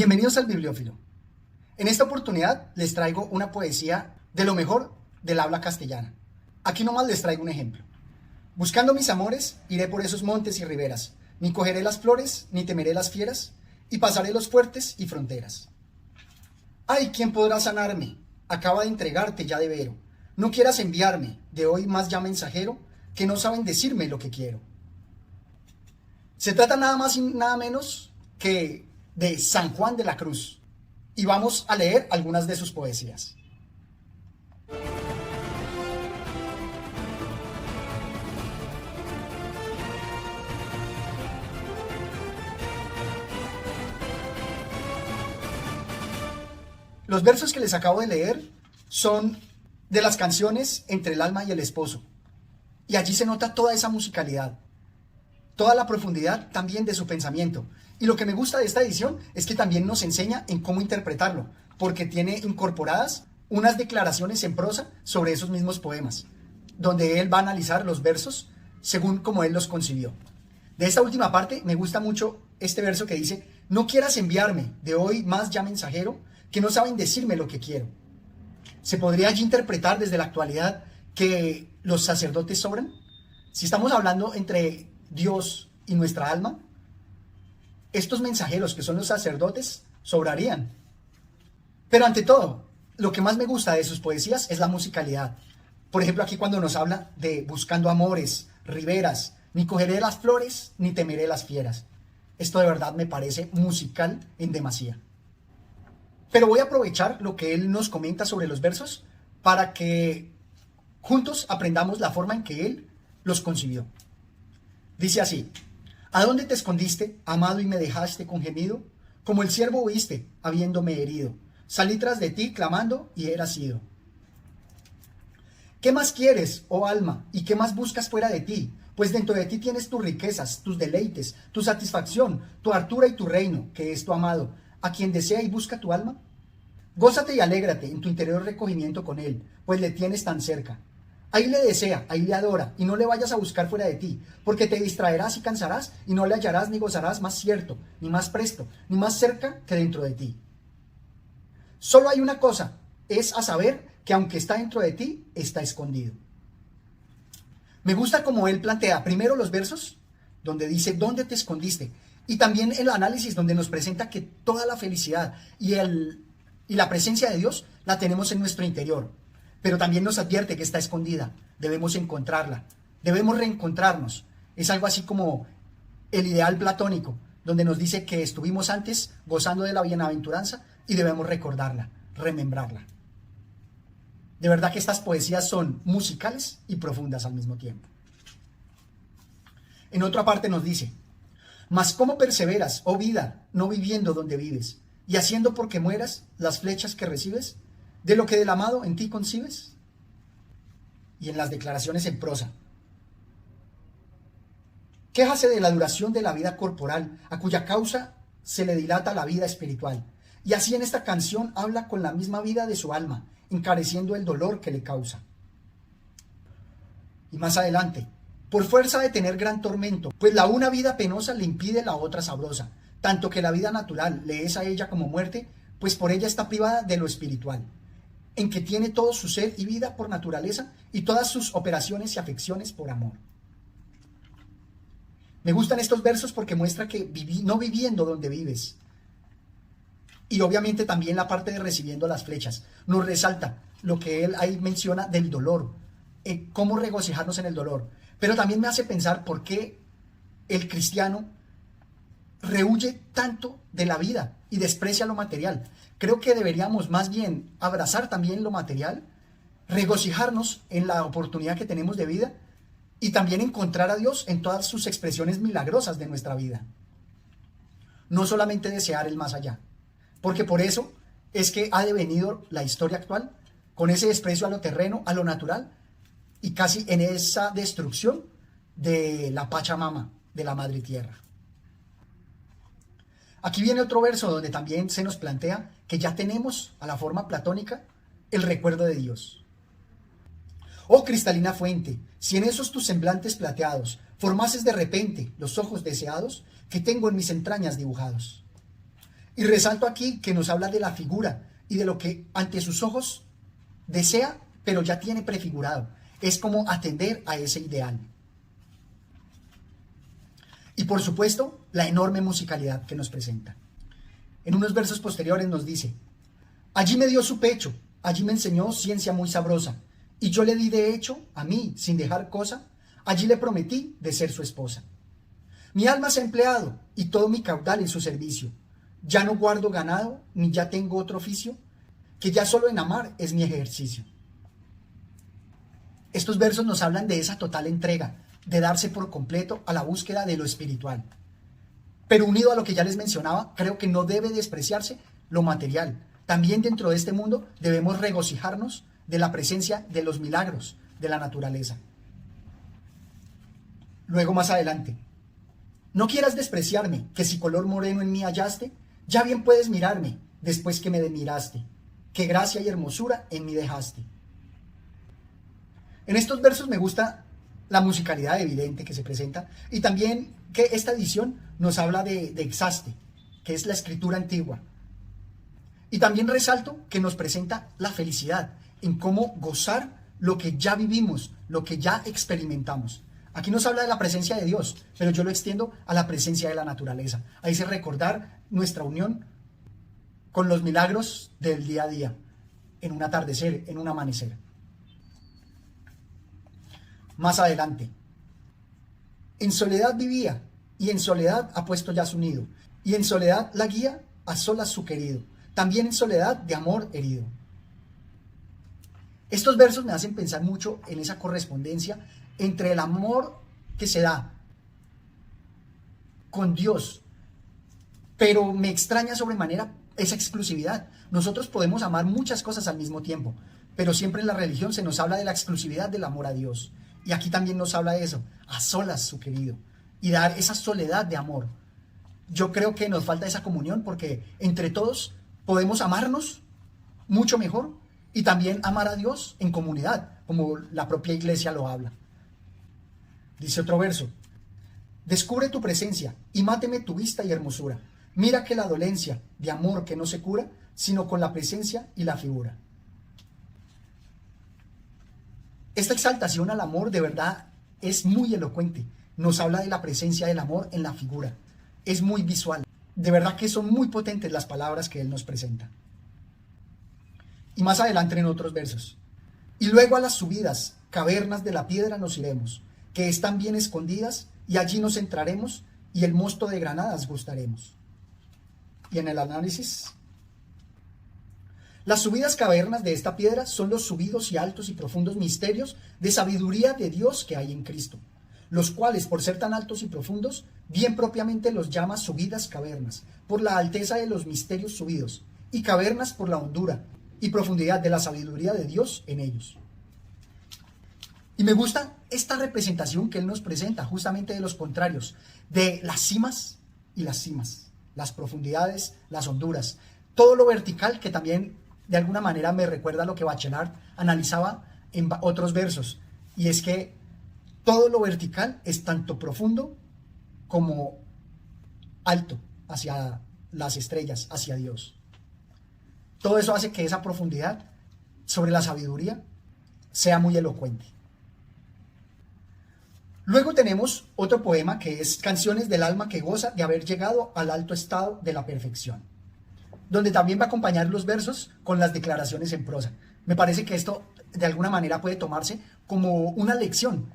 Bienvenidos al Bibliófilo. En esta oportunidad les traigo una poesía de lo mejor del habla castellana. Aquí nomás les traigo un ejemplo. Buscando mis amores, iré por esos montes y riberas, ni cogeré las flores, ni temeré las fieras, y pasaré los fuertes y fronteras. Ay, ¿quién podrá sanarme? Acaba de entregarte ya de vero. No quieras enviarme, de hoy más ya mensajero, que no saben decirme lo que quiero. Se trata nada más y nada menos que de San Juan de la Cruz, y vamos a leer algunas de sus poesías. Los versos que les acabo de leer son de las canciones Entre el alma y el esposo, y allí se nota toda esa musicalidad, toda la profundidad también de su pensamiento. Y lo que me gusta de esta edición es que también nos enseña en cómo interpretarlo, porque tiene incorporadas unas declaraciones en prosa sobre esos mismos poemas, donde él va a analizar los versos según como él los concibió. De esta última parte me gusta mucho este verso que dice: no quieras enviarme, de hoy más ya mensajero, que no saben decirme lo que quiero. Se podría allí interpretar desde la actualidad que los sacerdotes sobran. Si estamos hablando entre Dios y nuestra alma, estos mensajeros que son los sacerdotes sobrarían. Pero ante todo, lo que más me gusta de sus poesías es la musicalidad. Por ejemplo, aquí cuando nos habla de buscando amores, riberas, ni cogeré las flores, ni temeré las fieras. Esto de verdad me parece musical en demasía. Pero voy a aprovechar lo que él nos comenta sobre los versos para que juntos aprendamos la forma en que él los concibió. Dice así: ¿a dónde te escondiste, amado, y me dejaste con gemido? Como el ciervo huiste, habiéndome herido. Salí tras de ti, clamando, y eras ido. ¿Qué más quieres, oh alma, y qué más buscas fuera de ti? Pues dentro de ti tienes tus riquezas, tus deleites, tu satisfacción, tu hartura y tu reino, que es tu amado, a quien desea y busca tu alma. Gózate y alégrate en tu interior recogimiento con él, pues le tienes tan cerca. Ahí le desea, ahí le adora, y no le vayas a buscar fuera de ti, porque te distraerás y cansarás, y no le hallarás ni gozarás más cierto, ni más presto, ni más cerca que dentro de ti. Solo hay una cosa, es a saber que aunque está dentro de ti, está escondido. Me gusta como él plantea primero los versos, donde dice ¿dónde te escondiste? Y también el análisis donde nos presenta que toda la felicidad y la presencia de Dios la tenemos en nuestro interior. Pero también nos advierte que está escondida, debemos encontrarla, debemos reencontrarnos. Es algo así como el ideal platónico, donde nos dice que estuvimos antes gozando de la bienaventuranza y debemos recordarla, remembrarla. De verdad que estas poesías son musicales y profundas al mismo tiempo. En otra parte nos dice: mas ¿cómo perseveras, oh vida, no viviendo donde vives, y haciendo porque mueras las flechas que recibes de lo que del amado en ti concibes? Y en las declaraciones en prosa: quéjase de la duración de la vida corporal, a cuya causa se le dilata la vida espiritual. Y así en esta canción habla con la misma vida de su alma, encareciendo el dolor que le causa. Y más adelante: por fuerza de tener gran tormento, pues la una vida penosa le impide la otra sabrosa, tanto que la vida natural le es a ella como muerte, pues por ella está privada de lo espiritual, en que tiene todo su ser y vida por naturaleza y todas sus operaciones y afecciones por amor. Me gustan estos versos porque muestra que no viviendo donde vives, y obviamente también la parte de recibiendo las flechas, nos resalta lo que él ahí menciona del dolor, cómo regocijarnos en el dolor. Pero también me hace pensar por qué el cristiano rehuye tanto de la vida y desprecia lo material. Creo que deberíamos más bien abrazar también lo material, regocijarnos en la oportunidad que tenemos de vida y también encontrar a Dios en todas sus expresiones milagrosas de nuestra vida. No solamente desear el más allá, porque por eso es que ha devenido la historia actual con ese desprecio a lo terreno, a lo natural, y casi en esa destrucción de la Pachamama, de la Madre Tierra. Aquí viene otro verso donde también se nos plantea que ya tenemos a la forma platónica el recuerdo de Dios. Oh cristalina fuente, si en esos tus semblantes plateados formases de repente los ojos deseados que tengo en mis entrañas dibujados. Y resalto aquí que nos habla de la figura y de lo que ante sus ojos desea, pero ya tiene prefigurado. Es como atender a ese ideal. Y por supuesto, la enorme musicalidad que nos presenta. En unos versos posteriores nos dice: allí me dio su pecho, allí me enseñó ciencia muy sabrosa, y yo le di de hecho, a mí, sin dejar cosa, allí le prometí de ser su esposa. Mi alma se ha empleado, y todo mi caudal en su servicio. Ya no guardo ganado, ni ya tengo otro oficio, que ya solo en amar es mi ejercicio. Estos versos nos hablan de esa total entrega, de darse por completo a la búsqueda de lo espiritual. Pero unido a lo que ya les mencionaba, creo que no debe despreciarse lo material. También dentro de este mundo debemos regocijarnos de la presencia de los milagros de la naturaleza. Luego más adelante: no quieras despreciarme, que si color moreno en mí hallaste, ya bien puedes mirarme después que me miraste, que gracia y hermosura en mí dejaste. En estos versos me gusta la musicalidad evidente que se presenta, y también que esta edición nos habla de Exaste, que es la escritura antigua. Y también resalto que nos presenta la felicidad en cómo gozar lo que ya vivimos, lo que ya experimentamos. Aquí nos habla de la presencia de Dios, pero yo lo extiendo a la presencia de la naturaleza. Ahí se recordar nuestra unión con los milagros del día a día, en un atardecer, en un amanecer. Más adelante: en soledad vivía, y en soledad ha puesto ya su nido, y en soledad la guía, a solas su querido, también en soledad de amor herido. Estos versos me hacen pensar mucho en esa correspondencia entre el amor que se da con Dios, pero me extraña sobremanera esa exclusividad. Nosotros podemos amar muchas cosas al mismo tiempo, pero siempre en la religión se nos habla de la exclusividad del amor a Dios. Y aquí también nos habla de eso, a solas su querido, y dar esa soledad de amor. Yo creo que nos falta esa comunión, porque entre todos podemos amarnos mucho mejor y también amar a Dios en comunidad, como la propia iglesia lo habla. Dice otro verso: descubre tu presencia y máteme tu vista y hermosura. Mira que la dolencia de amor que no se cura, sino con la presencia y la figura. Esta exaltación al amor de verdad es muy elocuente. Nos habla de la presencia del amor en la figura. Es muy visual. De verdad que son muy potentes las palabras que él nos presenta. Y más adelante en otros versos: y luego a las subidas, cavernas de la piedra nos iremos, que están bien escondidas, y allí nos entraremos, y el mosto de granadas gustaremos. Y en el análisis: las subidas cavernas de esta piedra son los subidos y altos y profundos misterios de sabiduría de Dios que hay en Cristo, los cuales, por ser tan altos y profundos, bien propiamente los llama subidas cavernas, por la alteza de los misterios subidos, y cavernas por la hondura y profundidad de la sabiduría de Dios en ellos. Y me gusta esta representación que él nos presenta, justamente de los contrarios, de las cimas y las cimas, las profundidades, las honduras, todo lo vertical, que también de alguna manera me recuerda a lo que Bachelard analizaba en otros versos, y es que todo lo vertical es tanto profundo como alto hacia las estrellas, hacia Dios. Todo eso hace que esa profundidad sobre la sabiduría sea muy elocuente. Luego tenemos otro poema que es Canciones del alma que goza de haber llegado al alto estado de la perfección, donde también va a acompañar los versos con las declaraciones en prosa. Me parece que esto de alguna manera puede tomarse como una lección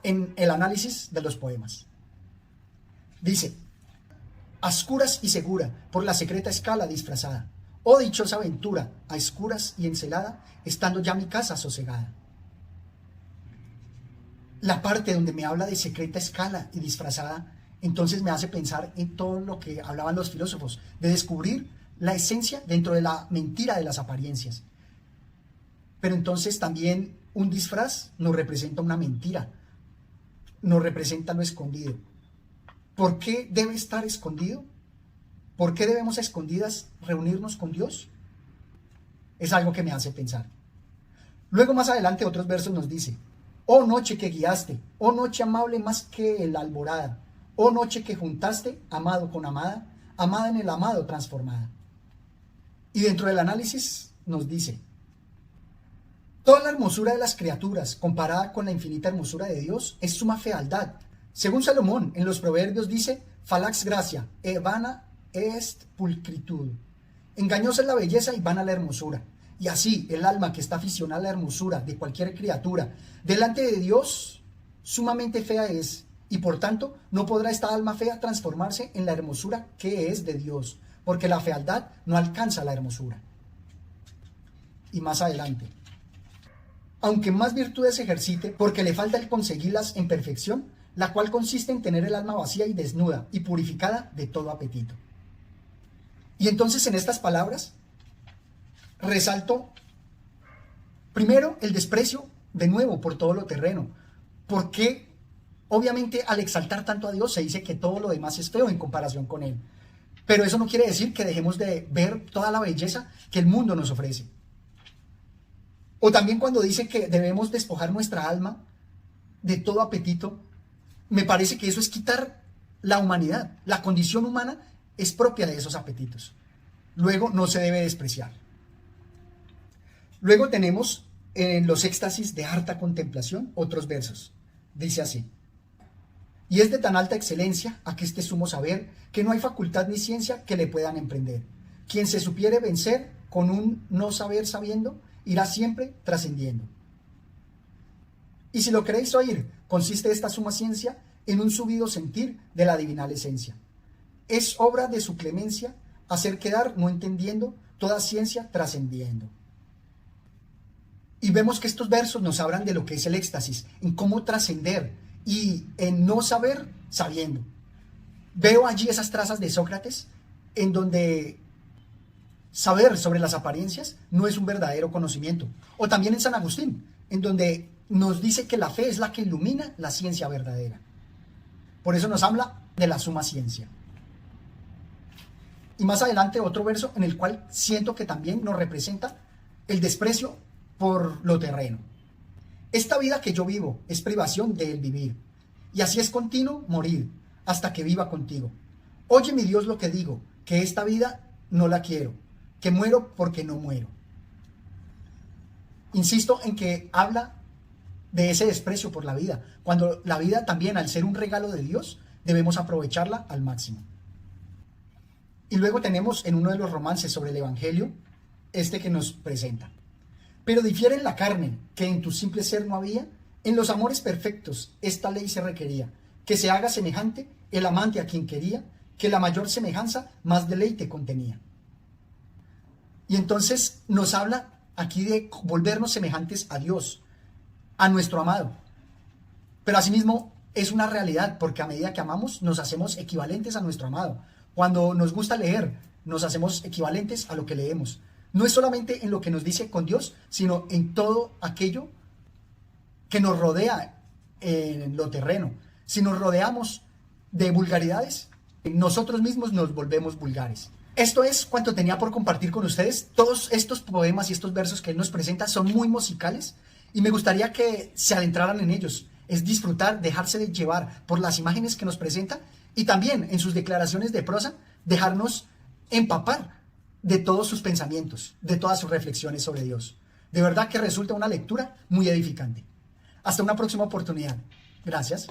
en el análisis de los poemas. Dice: a oscuras y segura, por la secreta escala disfrazada, oh dichosa aventura, a escuras y encelada, estando ya mi casa sosegada. La parte donde me habla de secreta escala y disfrazada, entonces me hace pensar en todo lo que hablaban los filósofos, de descubrir la esencia dentro de la mentira de las apariencias. Pero entonces también un disfraz nos representa una mentira, nos representa lo escondido. ¿Por qué debe estar escondido? ¿Por qué debemos a escondidas reunirnos con Dios? Es algo que me hace pensar. Luego más adelante otros versos nos dice: oh noche que guiaste, oh noche amable más que la alborada, oh noche que juntaste, amado con amada, amada en el amado, transformada. Y dentro del análisis nos dice, toda la hermosura de las criaturas comparada con la infinita hermosura de Dios es suma fealdad. Según Salomón, en los Proverbios dice, falax gracia, e vana est pulcritud. Engañosa es la belleza y vana la hermosura. Y así, el alma que está aficionada a la hermosura de cualquier criatura, delante de Dios, sumamente fea es, y por tanto, no podrá esta alma fea transformarse en la hermosura que es de Dios, porque la fealdad no alcanza la hermosura. Y más adelante, aunque más virtudes ejercite, porque le falta el conseguirlas en perfección, la cual consiste en tener el alma vacía y desnuda y purificada de todo apetito. Y entonces en estas palabras resalto primero el desprecio de nuevo por todo lo terreno, porque obviamente al exaltar tanto a Dios se dice que todo lo demás es feo en comparación con Él, pero eso no quiere decir que dejemos de ver toda la belleza que el mundo nos ofrece. O también cuando dice que debemos despojar nuestra alma de todo apetito, me parece que eso es quitar la humanidad. La condición humana es propia de esos apetitos. Luego no se debe despreciar. Luego tenemos en los éxtasis de harta contemplación otros versos. Dice así: y es de tan alta excelencia aqueste sumo saber, que no hay facultad ni ciencia que le puedan emprender. Quien se supiere vencer con un no saber sabiendo, irá siempre trascendiendo. Y si lo queréis oír, consiste esta suma ciencia en un subido sentir de la divinal esencia. Es obra de su clemencia hacer quedar, no entendiendo, toda ciencia trascendiendo. Y vemos que estos versos nos hablan de lo que es el éxtasis, en cómo trascender y en no saber sabiendo. Veo allí esas trazas de Sócrates en donde saber sobre las apariencias no es un verdadero conocimiento. O también en San Agustín, en donde nos dice que la fe es la que ilumina la ciencia verdadera. Por eso nos habla de la suma ciencia. Y más adelante otro verso en el cual siento que también nos representa el desprecio por lo terreno. Esta vida que yo vivo es privación del vivir, y así es continuo morir, hasta que viva contigo. Oye, mi Dios, lo que digo, que esta vida no la quiero, que muero porque no muero. Insisto en que habla de ese desprecio por la vida, cuando la vida también, al ser un regalo de Dios, debemos aprovecharla al máximo. Y luego tenemos en uno de los romances sobre el Evangelio, este que nos presenta: pero difiere en la carne, que en tu simple ser no había, en los amores perfectos esta ley se requería, que se haga semejante el amante a quien quería, que la mayor semejanza más deleite contenía. Y entonces nos habla aquí de volvernos semejantes a Dios, a nuestro amado. Pero asimismo es una realidad, porque a medida que amamos nos hacemos equivalentes a nuestro amado. Cuando nos gusta leer, nos hacemos equivalentes a lo que leemos. No es solamente en lo que nos dice con Dios, sino en todo aquello que nos rodea en lo terreno. Si nos rodeamos de vulgaridades, nosotros mismos nos volvemos vulgares. Esto es cuanto tenía por compartir con ustedes. Todos estos poemas y estos versos que él nos presenta son muy musicales y me gustaría que se adentraran en ellos. Es disfrutar, dejarse de llevar por las imágenes que nos presenta y también en sus declaraciones de prosa, dejarnos empapar de todos sus pensamientos, de todas sus reflexiones sobre Dios. De verdad que resulta una lectura muy edificante. Hasta una próxima oportunidad. Gracias.